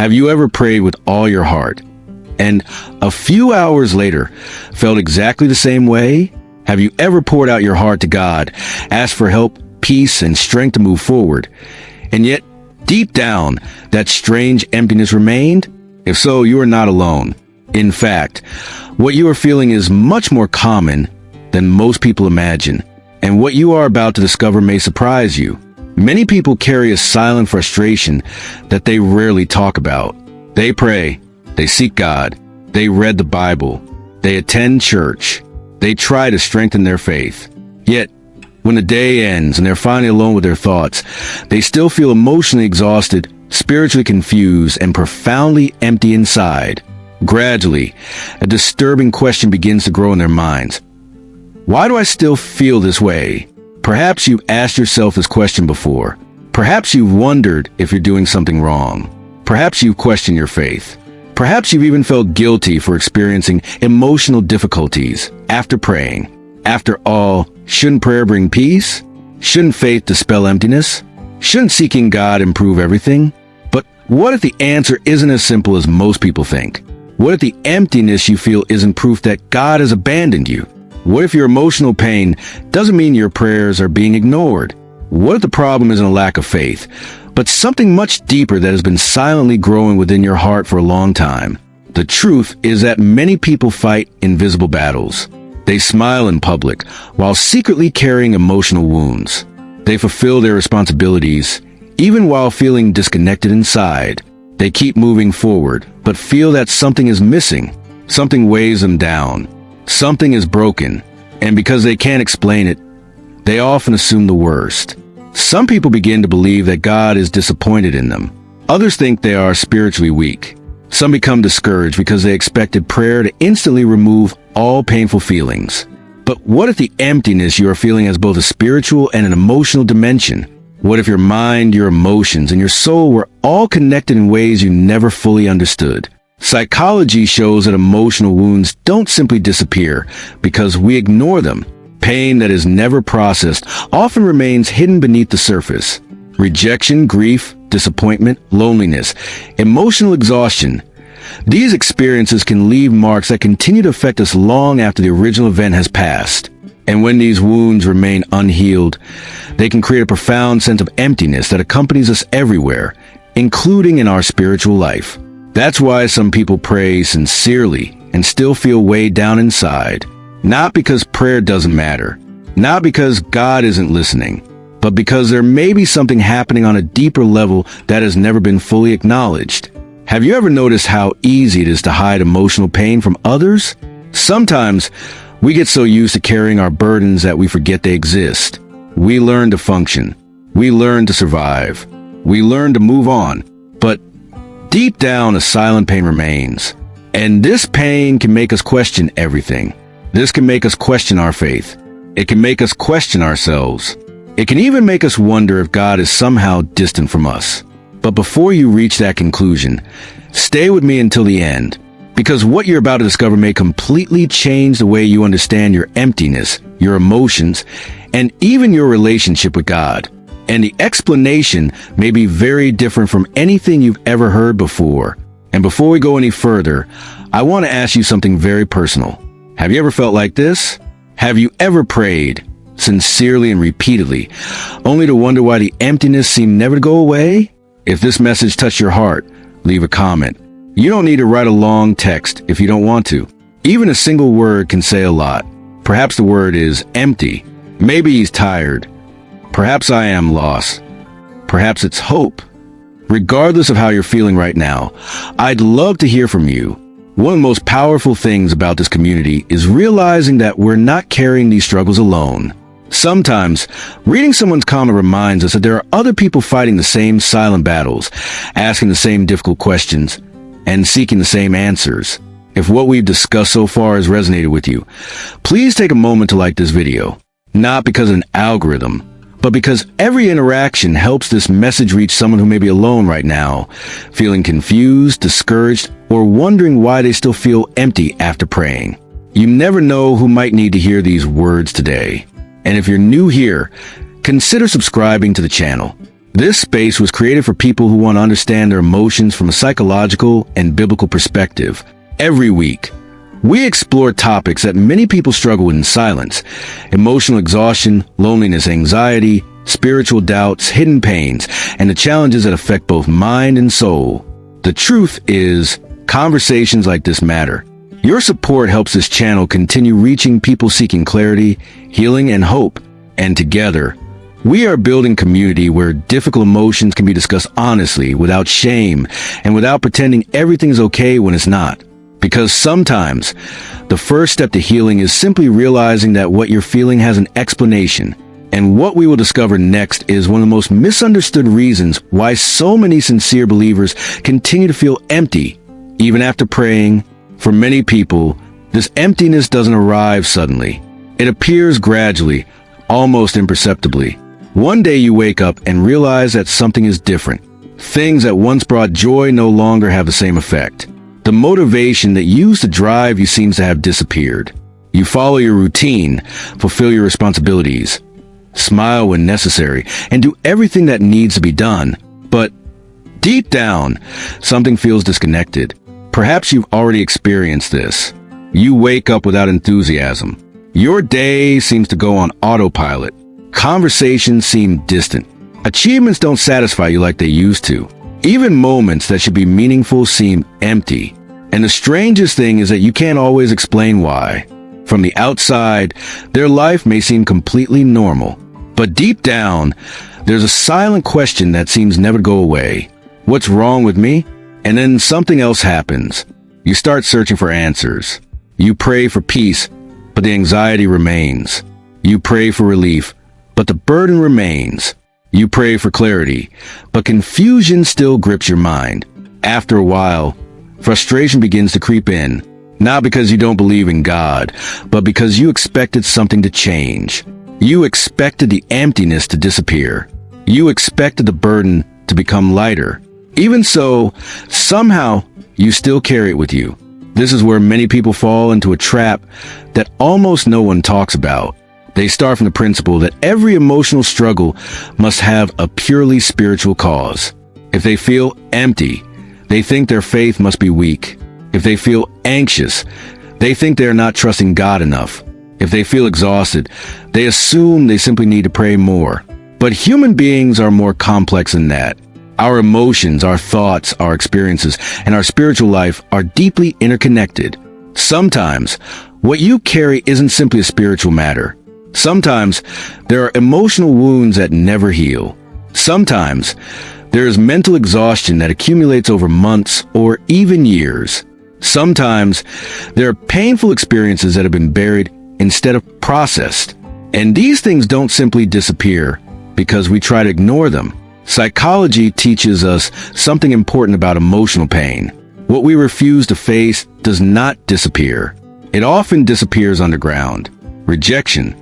Have you ever prayed with all your heart and a few hours later felt exactly the same way? Have you ever poured out your heart to God, asked for help, peace, and strength to move forward, and yet deep down that strange emptiness remained? If so, you are not alone. In fact, what you are feeling is much more common than most people imagine, and what you are about to discover may surprise you. Many people carry a silent frustration that they rarely talk about. They pray, they seek God, they read the Bible, they attend church, they try to strengthen their faith. Yet, when the day ends and they're finally alone with their thoughts, they still feel emotionally exhausted, spiritually confused, and profoundly empty inside. Gradually, a disturbing question begins to grow in their minds. Why do I still feel this way? Perhaps you've asked yourself this question before. Perhaps you've wondered if you're doing something wrong. Perhaps you've questioned your faith. Perhaps you've even felt guilty for experiencing emotional difficulties after praying. After all, shouldn't prayer bring peace? Shouldn't faith dispel emptiness? Shouldn't seeking God improve everything? But what if the answer isn't as simple as most people think? What if the emptiness you feel isn't proof that God has abandoned you? What if your emotional pain doesn't mean your prayers are being ignored? What if the problem isn't a lack of faith, but something much deeper that has been silently growing within your heart for a long time? The truth is that many people fight invisible battles. They smile in public while secretly carrying emotional wounds. They fulfill their responsibilities even while feeling disconnected inside. They keep moving forward, but feel that something is missing. Something weighs them down. Something is broken, and because they can't explain it, they often assume the worst. Some people begin to believe that God is disappointed in them. Others think they are spiritually weak. Some become discouraged because they expected prayer to instantly remove all painful feelings. But what if the emptiness you are feeling has both a spiritual and an emotional dimension? What if your mind, your emotions, and your soul were all connected in ways you never fully understood? Psychology shows that emotional wounds don't simply disappear because we ignore them. Pain that is never processed often remains hidden beneath the surface. Rejection, grief, disappointment, loneliness, emotional exhaustion. These experiences can leave marks that continue to affect us long after the original event has passed. And when these wounds remain unhealed, they can create a profound sense of emptiness that accompanies us everywhere, including in our spiritual life. That's why some people pray sincerely and still feel weighed down inside. Not because prayer doesn't matter, not because God isn't listening, but because there may be something happening on a deeper level that has never been fully acknowledged. Have you ever noticed how easy it is to hide emotional pain from others? Sometimes we get so used to carrying our burdens that we forget they exist. We learn to function. We learn to survive. We learn to move on. But deep down, a silent pain remains. And this pain can make us question everything. This can make us question our faith. It can make us question ourselves. It can even make us wonder if God is somehow distant from us. But before you reach that conclusion, stay with me until the end, because what you're about to discover may completely change the way you understand your emptiness, your emotions, and even your relationship with God. And the explanation may be very different from anything you've ever heard before. And before we go any further, I want to ask you something very personal. Have you ever felt like this? Have you ever prayed, sincerely and repeatedly, only to wonder why the emptiness seemed never to go away? If this message touched your heart, leave a comment. You don't need to write a long text if you don't want to. Even a single word can say a lot. Perhaps the word is empty. Maybe he's tired. Perhaps I am lost. Perhaps it's hope. Regardless of how you're feeling right now, I'd love to hear from you. One of the most powerful things about this community is realizing that we're not carrying these struggles alone. Sometimes, reading someone's comment reminds us that there are other people fighting the same silent battles, asking the same difficult questions, and seeking the same answers. If what we've discussed so far has resonated with you, please take a moment to like this video. Not because of an algorithm, but because every interaction helps this message reach someone who may be alone right now, feeling confused, discouraged, or wondering why they still feel empty after praying. You never know who might need to hear these words today. And if you're new here, consider subscribing to the channel. This space was created for people who want to understand their emotions from a psychological and biblical perspective. Every week, we explore topics that many people struggle with in silence: emotional exhaustion, loneliness, anxiety, spiritual doubts, hidden pains, and the challenges that affect both mind and soul. The truth is, conversations like this matter. Your support helps this channel continue reaching people seeking clarity, healing, and hope. And together, we are building community where difficult emotions can be discussed honestly, without shame, and without pretending everything is okay when it's not. Because sometimes, the first step to healing is simply realizing that what you're feeling has an explanation. And what we will discover next is one of the most misunderstood reasons why so many sincere believers continue to feel empty, even after praying. For many people, this emptiness doesn't arrive suddenly. It appears gradually, almost imperceptibly. One day you wake up and realize that something is different. Things that once brought joy no longer have the same effect. The motivation that used to drive you seems to have disappeared. You follow your routine, fulfill your responsibilities, smile when necessary, and do everything that needs to be done. But deep down, something feels disconnected. Perhaps you've already experienced this. You wake up without enthusiasm. Your day seems to go on autopilot. Conversations seem distant. Achievements don't satisfy you like they used to. Even moments that should be meaningful seem empty. And the strangest thing is that you can't always explain why. From the outside, their life may seem completely normal. But deep down, there's a silent question that seems never to go away. What's wrong with me? And then something else happens. You start searching for answers. You pray for peace, but the anxiety remains. You pray for relief, but the burden remains. You pray for clarity, but confusion still grips your mind. After a while, frustration begins to creep in, not because you don't believe in God, but because you expected something to change. You expected the emptiness to disappear. You expected the burden to become lighter. Even so, somehow, you still carry it with you. This is where many people fall into a trap that almost no one talks about. They start from the principle that every emotional struggle must have a purely spiritual cause. If they feel empty, they think their faith must be weak. If they feel anxious, they think they are not trusting God enough. If they feel exhausted, they assume they simply need to pray more. But human beings are more complex than that. Our emotions, our thoughts, our experiences, and our spiritual life are deeply interconnected. Sometimes, what you carry isn't simply a spiritual matter. Sometimes, there are emotional wounds that never heal. Sometimes, there is mental exhaustion that accumulates over months or even years. Sometimes, there are painful experiences that have been buried instead of processed. And these things don't simply disappear because we try to ignore them. Psychology teaches us something important about emotional pain. What we refuse to face does not disappear. It often disappears underground. Rejection,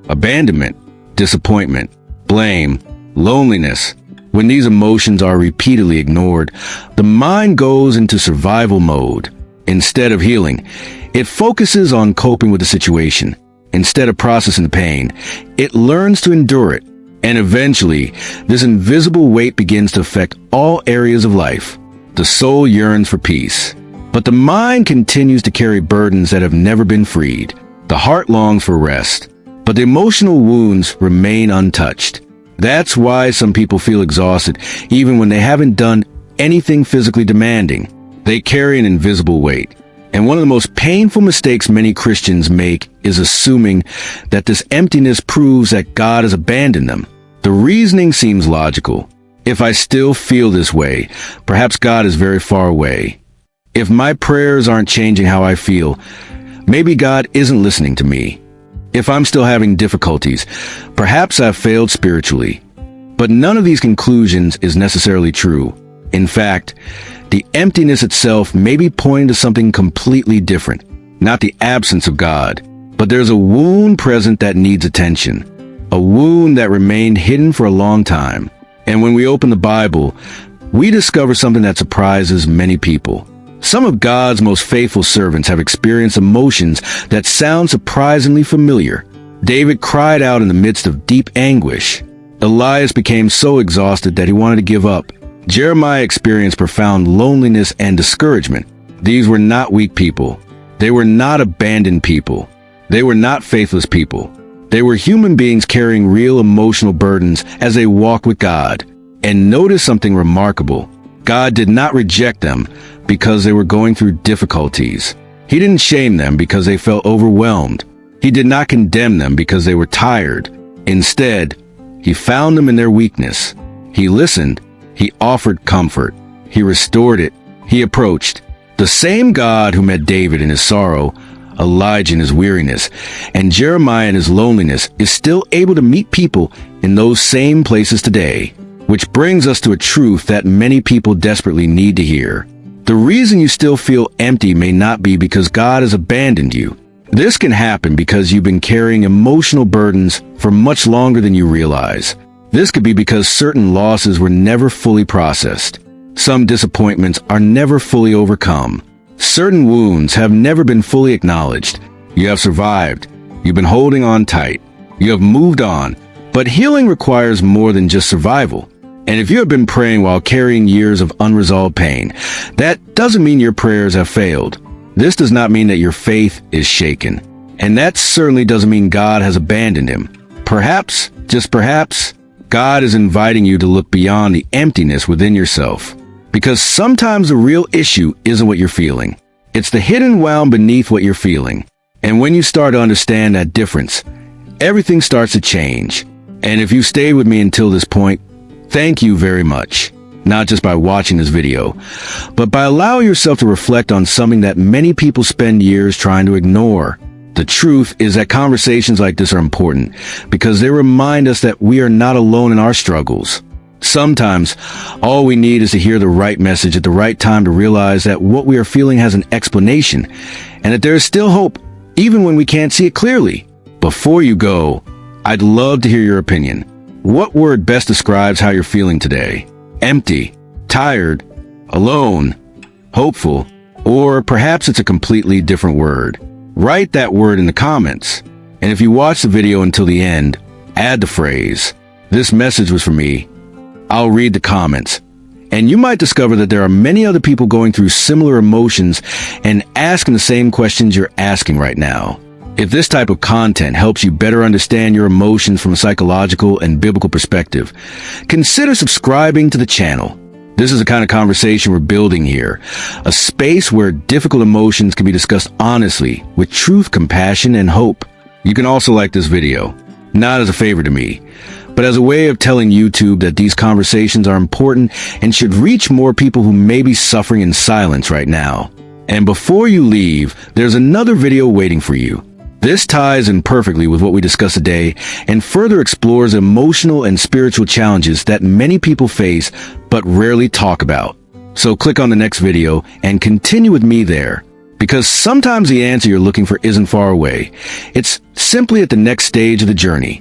abandonment, disappointment, blame, loneliness. When these emotions are repeatedly ignored, the mind goes into survival mode. Instead of healing, it focuses on coping with the situation. Instead of processing the pain, it learns to endure it. And eventually, this invisible weight begins to affect all areas of life. The soul yearns for peace, but the mind continues to carry burdens that have never been freed. The heart longs for rest, but the emotional wounds remain untouched. That's why some people feel exhausted even when they haven't done anything physically demanding. They carry an invisible weight. And one of the most painful mistakes many Christians make is assuming that this emptiness proves that God has abandoned them. The reasoning seems logical. If I still feel this way, perhaps God is very far away. If my prayers aren't changing how I feel, maybe God isn't listening to me. If I'm still having difficulties, perhaps I've failed spiritually. But none of these conclusions is necessarily true. In fact, the emptiness itself may be pointing to something completely different, not the absence of God. But there's a wound present that needs attention, a wound that remained hidden for a long time. And when we open the Bible, we discover something that surprises many people. Some of God's most faithful servants have experienced emotions that sound surprisingly familiar. David cried out in the midst of deep anguish. Elias became so exhausted that he wanted to give up. Jeremiah experienced profound loneliness and discouragement. These were not weak people. They were not abandoned people. They were not faithless people. They were human beings carrying real emotional burdens as they walked with God. And notice something remarkable. God did not reject them because they were going through difficulties. He didn't shame them because they felt overwhelmed. He did not condemn them because they were tired. Instead, he found them in their weakness. He listened. He offered comfort. He restored it. He approached. The same God who met David in his sorrow, Elijah in his weariness, and Jeremiah in his loneliness is still able to meet people in those same places today. Which brings us to a truth that many people desperately need to hear. The reason you still feel empty may not be because God has abandoned you. This can happen because you've been carrying emotional burdens for much longer than you realize. This could be because certain losses were never fully processed. Some disappointments are never fully overcome. Certain wounds have never been fully acknowledged. You have survived. You've been holding on tight. You have moved on. But healing requires more than just survival. And if you have been praying while carrying years of unresolved pain, that doesn't mean your prayers have failed. This does not mean that your faith is shaken. And that certainly doesn't mean God has abandoned him. Perhaps, just perhaps, God is inviting you to look beyond the emptiness within yourself. Because sometimes the real issue isn't what you're feeling. It's the hidden wound beneath what you're feeling. And when you start to understand that difference, everything starts to change. And if you stayed with me until this point, thank you very much. Not just by watching this video, but by allowing yourself to reflect on something that many people spend years trying to ignore. The truth is that conversations like this are important because they remind us that we are not alone in our struggles. Sometimes, all we need is to hear the right message at the right time to realize that what we are feeling has an explanation and that there is still hope, even when we can't see it clearly. Before you go, I'd love to hear your opinion. What word best describes how you're feeling today? Empty, tired, alone, hopeful, or perhaps it's a completely different word. Write that word in the comments. And if you watch the video until the end, add the phrase, "This message was for me." I'll read the comments. And you might discover that there are many other people going through similar emotions and asking the same questions you're asking right now. If this type of content helps you better understand your emotions from a psychological and biblical perspective, consider subscribing to the channel. This is the kind of conversation we're building here, a space where difficult emotions can be discussed honestly with truth, compassion, and hope. You can also like this video, not as a favor to me, but as a way of telling YouTube that these conversations are important and should reach more people who may be suffering in silence right now. And before you leave, there's another video waiting for you. This ties in perfectly with what we discussed today and further explores emotional and spiritual challenges that many people face but rarely talk about. So click on the next video and continue with me there, because sometimes the answer you're looking for isn't far away. It's simply at the next stage of the journey.